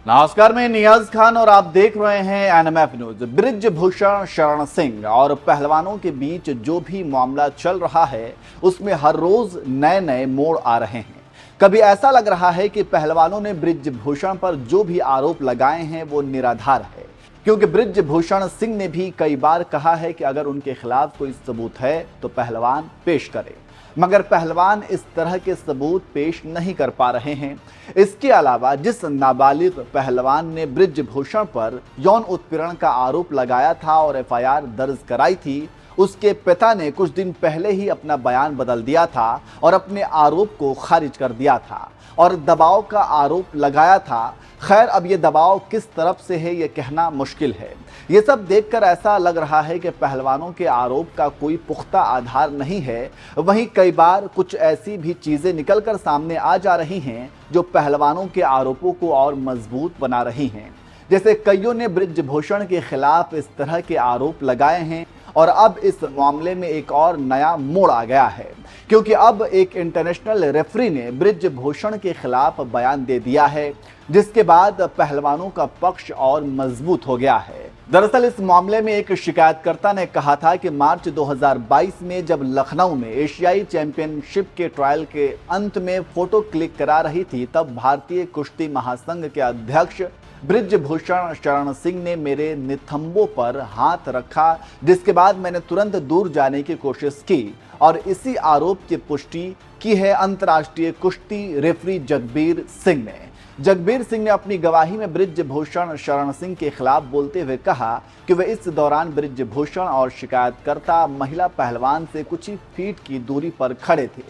नमस्कार, मैं नियाज खान और आप देख रहे हैं एनएमएफ न्यूज। बृजभूषण शरण सिंह और पहलवानों के बीच जो भी मामला चल रहा है उसमें हर रोज नए नए मोड़ आ रहे हैं। कभी ऐसा लग रहा है कि पहलवानों ने बृजभूषण पर जो भी आरोप लगाए हैं वो निराधार है, क्योंकि बृजभूषण सिंह ने भी कई बार कहा है कि अगर उनके खिलाफ कोई सबूत है तो पहलवान पेश करे, मगर पहलवान इस तरह के सबूत पेश नहीं कर पा रहे हैं। इसके अलावा जिस नाबालिग पहलवान ने बृजभूषण पर यौन उत्पीड़न का आरोप लगाया था और एफआईआर दर्ज कराई थी, उसके पिता ने कुछ दिन पहले ही अपना बयान बदल दिया था और अपने आरोप को खारिज कर दिया था और दबाव का आरोप लगाया था। खैर, अब ये दबाव किस तरफ से है ये कहना मुश्किल है। ये सब देखकर ऐसा लग रहा है कि पहलवानों के आरोप का कोई पुख्ता आधार नहीं है। वहीं कई बार कुछ ऐसी भी चीजें निकलकर सामने आ जा रही हैं जो पहलवानों के आरोपों को और मजबूत बना रही हैं। जैसे कईयों ने बृजभूषण के खिलाफ इस तरह के आरोप लगाए हैं और अब इस मामले में एक और नया मोड़ आ गया है, क्योंकि अब एक इंटरनेशनल रेफरी ने बृजभूषण के खिलाफ बयान दे दिया है, जिसके बाद पहलवानों का पक्ष और मजबूत हो गया है। दरअसल इस मामले में एक शिकायतकर्ता ने कहा था कि मार्च 2022 में जब लखनऊ में एशियाई चैंपियनशिप के ट्रायल के अंत में फोटो क्लिक करा रही थी, तब भारतीय कुश्ती महासंघ के अध्यक्ष बृजभूषण शरण सिंह ने मेरे नितंबों पर हाथ रखा, जिसके बाद मैंने तुरंत दूर जाने की कोशिश की और इसी आरोप की पुष्टि की है अंतर्राष्ट्रीय कुश्ती रेफरी जगबीर सिंह ने। जगबीर सिंह ने अपनी गवाही में बृजभूषण शरण सिंह के खिलाफ बोलते हुए कहा कि वे इस दौरान बृजभूषण और शिकायतकर्ता महिला पहलवान से कुछ ही फीट की दूरी पर खड़े थे।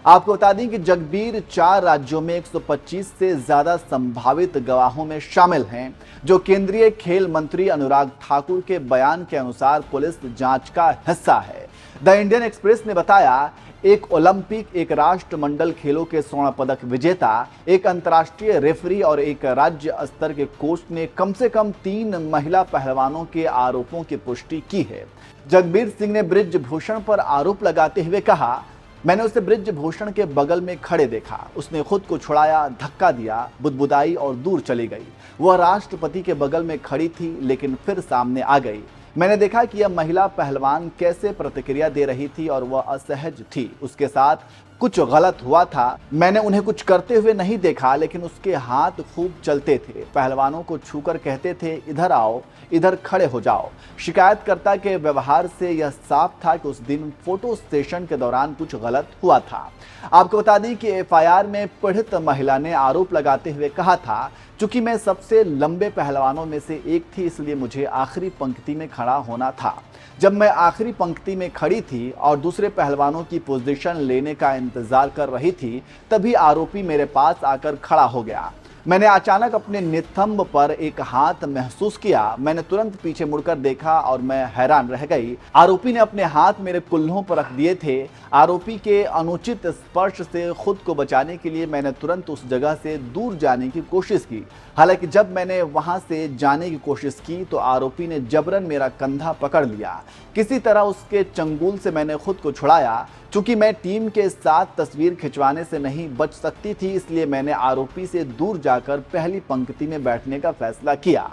आपको बता दें कि जगबीर 4 राज्यों में 125 से ज्यादा संभावित गवाहों में शामिल हैं, जो केंद्रीय खेल मंत्री अनुराग ठाकुर के बयान के अनुसार पुलिस जांच का हिस्सा है। द इंडियन एक्सप्रेस ने बताया, एक ओलंपिक, एक राष्ट्रमंडल खेलों के स्वर्ण पदक विजेता, एक अंतर्राष्ट्रीय रेफरी और एक राज्य स्तर के कोच ने कम से कम 3 महिला पहलवानों के आरोपों की पुष्टि की है। जगबीर सिंह ने बृजभूषण पर आरोप लगाते हुए कहा, मैंने उसे बृजभूषण के बगल में खड़े देखा। उसने खुद को छुड़ाया, धक्का दिया, बुदबुदाई और दूर चली गई। वह राष्ट्रपति के बगल में खड़ी थी लेकिन फिर सामने आ गई। मैंने देखा कि यह महिला पहलवान कैसे प्रतिक्रिया दे रही थी और वह असहज थी। उसके साथ कुछ गलत हुआ था। मैंने उन्हें कुछ करते हुए नहीं देखा, लेकिन उसके हाथ खूब चलते थे। पहलवानों को छूकर कहते थे, इधर आओ, इधर खड़े हो जाओ। शिकायतकर्ता के व्यवहार से यह साफ था कि उस दिन फोटो सेशन के दौरान कुछ गलत हुआ था। आपको बता दें कि एफआईआर में पीड़ित महिला ने आरोप लगाते हुए कहा था, चूंकि मैं सबसे लंबे पहलवानों में से एक थी, इसलिए मुझे आखिरी पंक्ति में खड़ा होना था। जब मैं आखिरी पंक्ति में खड़ी थी और दूसरे पहलवानों की पोजीशन लेने का इंतजार कर रही थी, तभी आरोपी मेरे पास आकर खड़ा हो गया। मैंने अचानक अपने नितंब पर एक हाथ महसूस किया। मैंने तुरंत पीछे मुड़कर देखा और मैं हैरान रह गई। आरोपी ने अपने हाथ मेरे कुल्हों पर रख दिए थे। आरोपी के अनुचित स्पर्श से खुद को बचाने के लिए मैंने तुरंत उस जगह से दूर जाने की कोशिश की। हालांकि जब मैंने वहां से जाने की कोशिश की तो आरोपी ने जबरन मेरा कंधा पकड़ लिया। किसी तरह उसके चंगुल से मैंने खुद को छुड़ाया। चूंकि मैं टीम के साथ तस्वीर खिंचवाने से नहीं बच सकती थी, इसलिए मैंने आरोपी से दूर जाकर पहली पंक्ति में बैठने का फैसला किया।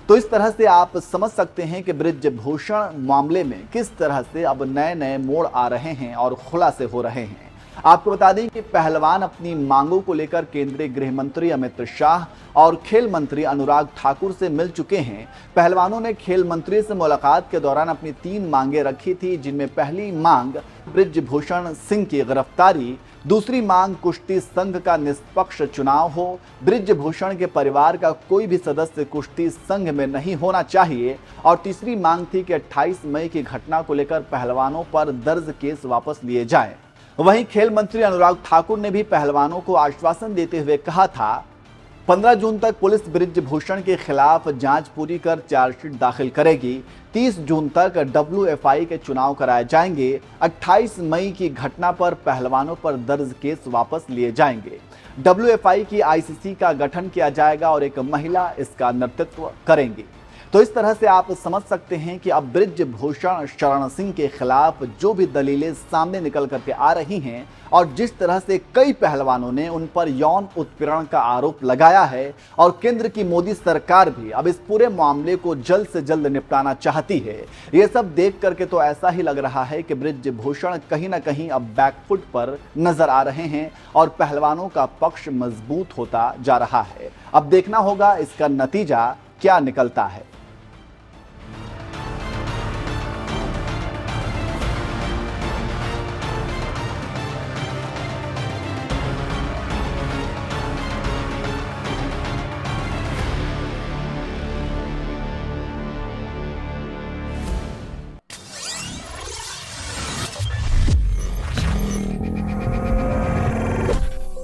तो इस तरह से आप समझ सकते हैं कि बृजभूषण मामले में किस तरह से अब नए नए मोड़ आ रहे हैं और खुलासे हो रहे हैं। आपको बता दें कि पहलवान अपनी मांगों को लेकर केंद्रीय गृह मंत्री अमित शाह और खेल मंत्री अनुराग ठाकुर से मिल चुके हैं। पहलवानों ने खेल मंत्री से मुलाकात के दौरान अपनी 3 मांगें रखी थी, जिनमें पहली मांग बृजभूषण सिंह की गिरफ्तारी, दूसरी मांग कुश्ती संघ का निष्पक्ष चुनाव हो, बृजभूषण के परिवार का कोई भी सदस्य कुश्ती संघ में नहीं होना चाहिए, और तीसरी मांग थी कि 28 मई की घटना को लेकर पहलवानों पर दर्ज केस वापस लिए जाएं। वहीं खेल मंत्री अनुराग ठाकुर ने भी पहलवानों को आश्वासन देते हुए कहा था, 15 जून तक पुलिस बृजभूषण के खिलाफ जांच पूरी कर चार्जशीट दाखिल करेगी। 30 जून तक WFI के चुनाव कराए जाएंगे। 28 मई की घटना पर पहलवानों पर दर्ज केस वापस लिए जाएंगे। WFI की ICC का गठन किया जाएगा और एक महिला इसका नेतृत्व करेंगी। तो इस तरह से आप समझ सकते हैं कि अब बृजभूषण शरण सिंह के खिलाफ जो भी दलीलें सामने निकल करके आ रही हैं और जिस तरह से कई पहलवानों ने उन पर यौन उत्पीड़न का आरोप लगाया है और केंद्र की मोदी सरकार भी अब इस पूरे मामले को जल्द से जल्द निपटाना चाहती है, ये सब देख करके तो ऐसा ही लग रहा है कि बृजभूषण कहीं ना कहीं अब बैकफुट पर नजर आ रहे हैं और पहलवानों का पक्ष मजबूत होता जा रहा है। अब देखना होगा इसका नतीजा क्या निकलता है।